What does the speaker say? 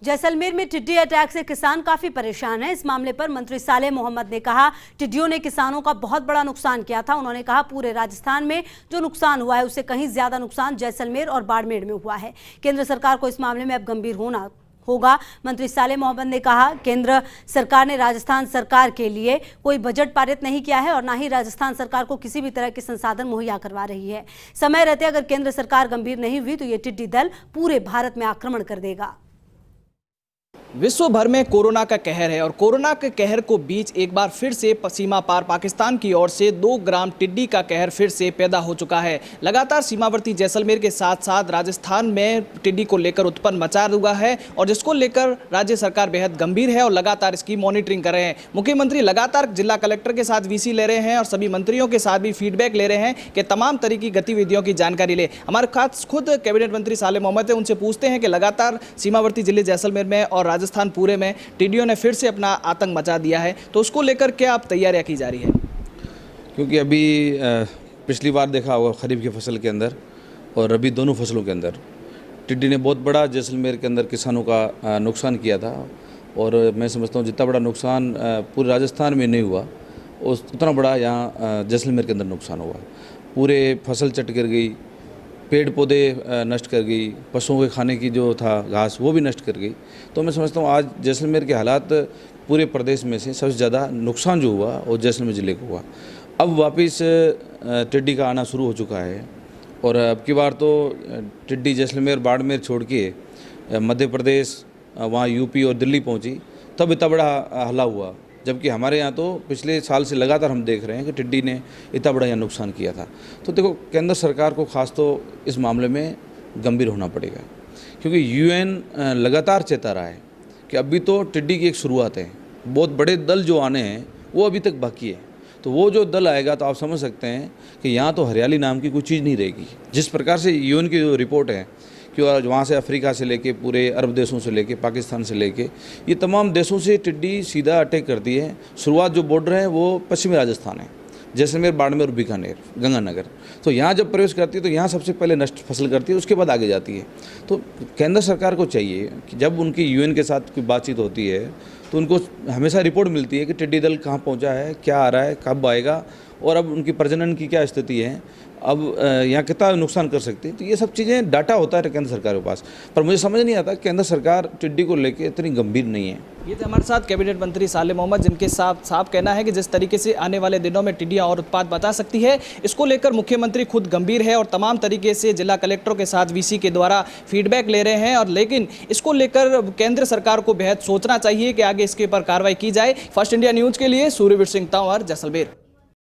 जैसलमेर में टिड्डी अटैक से किसान काफी परेशान हैं। इस मामले पर मंत्री सालेह मोहम्मद ने कहा, टिड्डियों ने किसानों का बहुत बड़ा नुकसान किया था। उन्होंने कहा, पूरे राजस्थान में जो नुकसान हुआ है उससे कहीं ज्यादा नुकसान जैसलमेर और बाड़मेर में हुआ है। केंद्र सरकार को इस मामले में अब गंभीर होना होगा। मंत्री सालेह मोहम्मद ने कहा, केंद्र सरकार ने राजस्थान सरकार के लिए कोई बजट पारित नहीं किया है और ना ही राजस्थान सरकार को किसी भी तरह के संसाधन मुहैया करवा रही है। समय रहते अगर केंद्र सरकार गंभीर नहीं हुई तो ये टिड्डी दल पूरे भारत में आक्रमण कर देगा। विश्व भर में कोरोना का कहर है और कोरोना के कहर को बीच एक बार फिर से सीमा पार पाकिस्तान की ओर से 2 ग्राम टिड्डी का कहर फिर से पैदा हो चुका है। लगातार सीमावर्ती जैसलमेर के साथ साथ राजस्थान में टिड्डी को लेकर उत्पन्न मचा हुआ है और जिसको लेकर राज्य सरकार बेहद गंभीर है और लगातार इसकी मॉनिटरिंग कर रहे हैं। मुख्यमंत्री लगातार जिला कलेक्टर के साथ वीसी ले रहे हैं और सभी मंत्रियों के साथ भी फीडबैक ले रहे हैं कि तमाम तरह की गतिविधियों की जानकारी ले। हमारे खास खुद कैबिनेट मंत्री सालेह मोहम्मद है, उनसे पूछते हैं कि लगातार सीमावर्ती जिले जैसलमेर में और राजस्थान पूरे में टिड्डियों ने फिर से अपना आतंक मचा दिया है, तो उसको लेकर क्या आप तैयारियां की जा रही है? क्योंकि अभी पिछली बार देखा होगा खरीफ की फसल के अंदर और रबी दोनों फसलों के अंदर टिड्डी ने बहुत बड़ा जैसलमेर के अंदर किसानों का नुकसान किया था और मैं समझता हूँ जितना बड़ा नुकसान पूरे राजस्थान में नहीं हुआ उतना बड़ा यहाँ जैसलमेर के अंदर नुकसान हुआ। पूरे फसल चट कर गई, पेड़ पौधे नष्ट कर गई, पशुओं के खाने की जो था घास वो भी नष्ट कर गई। तो मैं समझता हूँ आज जैसलमेर के हालात पूरे प्रदेश में से सबसे ज़्यादा नुकसान जो हुआ वो जैसलमेर ज़िले को हुआ। अब वापस टिड्डी का आना शुरू हो चुका है और अब की बार तो टिड्डी जैसलमेर बाड़मेर छोड़ के मध्य प्रदेश वहाँ यूपी और दिल्ली पहुँची, तब इतना बड़ा हल्ला हुआ। जबकि हमारे यहाँ तो पिछले साल से लगातार हम देख रहे हैं कि टिड्डी ने इतना बड़ा यहाँ नुकसान किया था। तो देखो, केंद्र सरकार को खास तो इस मामले में गंभीर होना पड़ेगा, क्योंकि यूएन लगातार चेता रहा है कि अभी तो टिड्डी की एक शुरुआत है, बहुत बड़े दल जो आने हैं वो अभी तक बाकी है। तो वो जो दल आएगा तो आप समझ सकते हैं कि यहाँ तो हरियाली नाम की कोई चीज़ नहीं रहेगी। जिस प्रकार से यूएन की जो रिपोर्ट है कि वहाँ से अफ्रीका से लेके पूरे अरब देशों से लेके पाकिस्तान से लेके ये तमाम देशों से टिड्डी सीधा अटैक करती है। शुरुआत जो बॉर्डर है वो पश्चिमी राजस्थान है, जैसलमेर, बाड़मेर और बीकानेर, गंगानगर। तो यहाँ जब प्रवेश करती है तो यहाँ सबसे पहले नष्ट फसल करती है, उसके बाद आगे जाती है। तो केंद्र सरकार को चाहिए कि जब उनकी यूएन के साथ कोई बातचीत होती है तो उनको हमेशा रिपोर्ट मिलती है कि टिड्डी दल कहाँ पहुँचा है, क्या आ रहा है, कब आएगा और अब उनकी प्रजनन की क्या स्थिति है, अब यहाँ कितना नुकसान कर सकती है। तो ये सब चीज़ें डाटा होता है केंद्र सरकार के पास, पर मुझे समझ नहीं आता केंद्र सरकार टिड्डी को लेकर इतनी गंभीर नहीं है। ये थे हमारे साथ कैबिनेट मंत्री सालेह मोहम्मद, जिनके साफ कहना है कि जिस तरीके से आने वाले दिनों में टिड्डियाँ और उत्पात बता सकती है, इसको लेकर मुख्यमंत्री खुद गंभीर है और तमाम तरीके से जिला कलेक्टरों के साथ वीसी के द्वारा फीडबैक ले रहे हैं। और लेकिन इसको लेकर केंद्र सरकार को बेहद सोचना चाहिए कि आगे इसके ऊपर कार्रवाई की जाए। फर्स्ट इंडिया न्यूज़ के लिए सूर्यवीर सिंह तंवर, जैसलमेर।